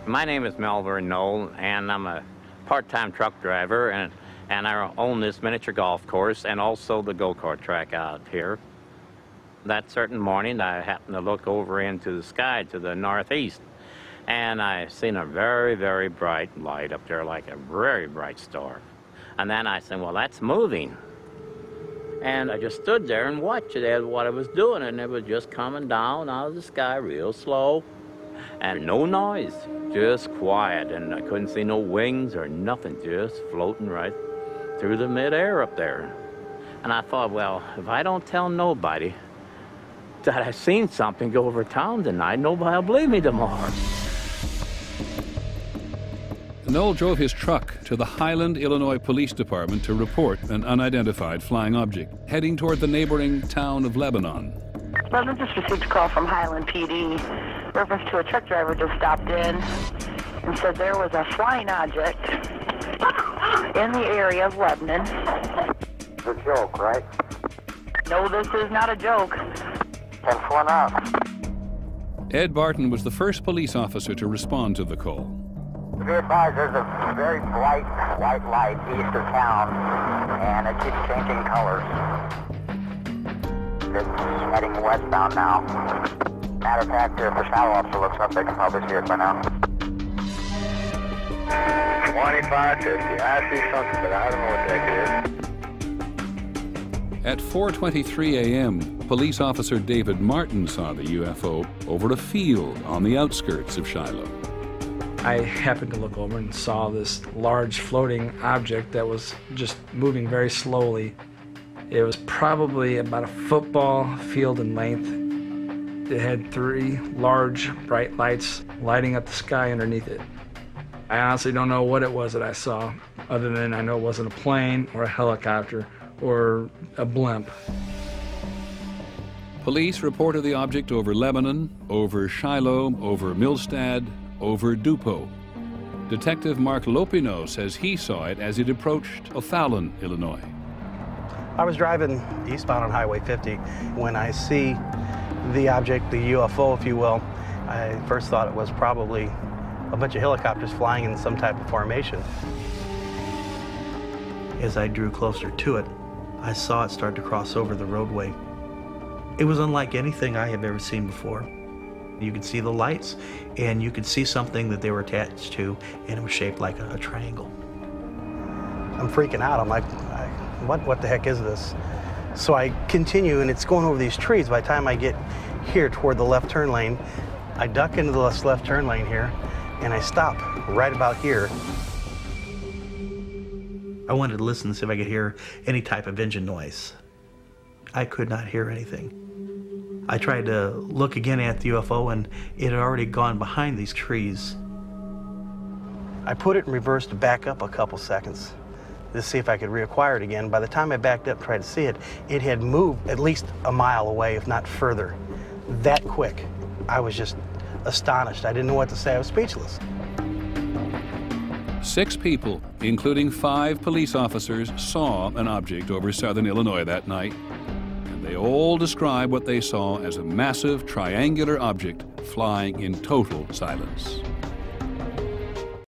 My name is Melvin Knoll, and I'm a part-time truck driver, and I own this miniature golf course and also the go-kart track out here. That certain morning, I happened to look over into the sky to the northeast, and I seen a very, very bright light up there, like a very bright star. And then I said, well, that's moving. And I just stood there and watched it as what it was doing, and it was just coming down out of the sky real slow. And no noise, just quiet, and I couldn't see no wings or nothing, just floating right through the midair up there. And I thought, well, if I don't tell nobody that I seen something go over town tonight, nobody will believe me tomorrow. Knoll drove his truck to the Highland, Illinois Police Department to report an unidentified flying object heading toward the neighboring town of Lebanon. Lebanon just received a call from Highland PD. Reference to a truck driver just stopped in and said there was a flying object in the area of Lebanon. It's a joke, right? No, this is not a joke. 10-4 now. Ed Barton was the first police officer to respond to the call. Be advised, there's a very bright white light east of town, and it keeps changing colors. It's heading westbound now. Matter of fact, if the shadow officer looks up, they can probably see it by now. 2550. I see something, but I don't know what the heck it is. At 4:23 a.m., police officer David Martin saw the UFO over a field on the outskirts of Shiloh. I happened to look over and saw this large floating object that was just moving very slowly. It was probably about a football field in length. It had 3 large bright lights lighting up the sky underneath it. I honestly don't know what it was that I saw, other than I know it wasn't a plane or a helicopter or a blimp. Police reported the object over Lebanon, over Shiloh, over Millstad, over Dupo. Detective Mark Lopino says he saw it as it approached O'Fallon, Illinois. I was driving eastbound on Highway 50 when I see the object, the UFO, if you will. I first thought it was probably a bunch of helicopters flying in some type of formation. As I drew closer to it, I saw it start to cross over the roadway. It was unlike anything I have ever seen before. You could see the lights, and you could see something that they were attached to, and it was shaped like a triangle. I'm freaking out. I'm like, what the heck is this? So I continue, and it's going over these trees. By the time I get here toward the left turn lane, I duck into the left turn lane here, and I stop right about here. I wanted to listen to see if I could hear any type of engine noise. I could not hear anything. I tried to look again at the UFO, and it had already gone behind these trees. I put it in reverse to back up a couple seconds to see if I could reacquire it again. By the time I backed up and tried to see it, it had moved at least a mile away, if not further. That quick. I was just astonished. I didn't know what to say. I was speechless. 6 people, including 5 police officers, saw an object over southern Illinois that night. And they all describe what they saw as a massive triangular object flying in total silence.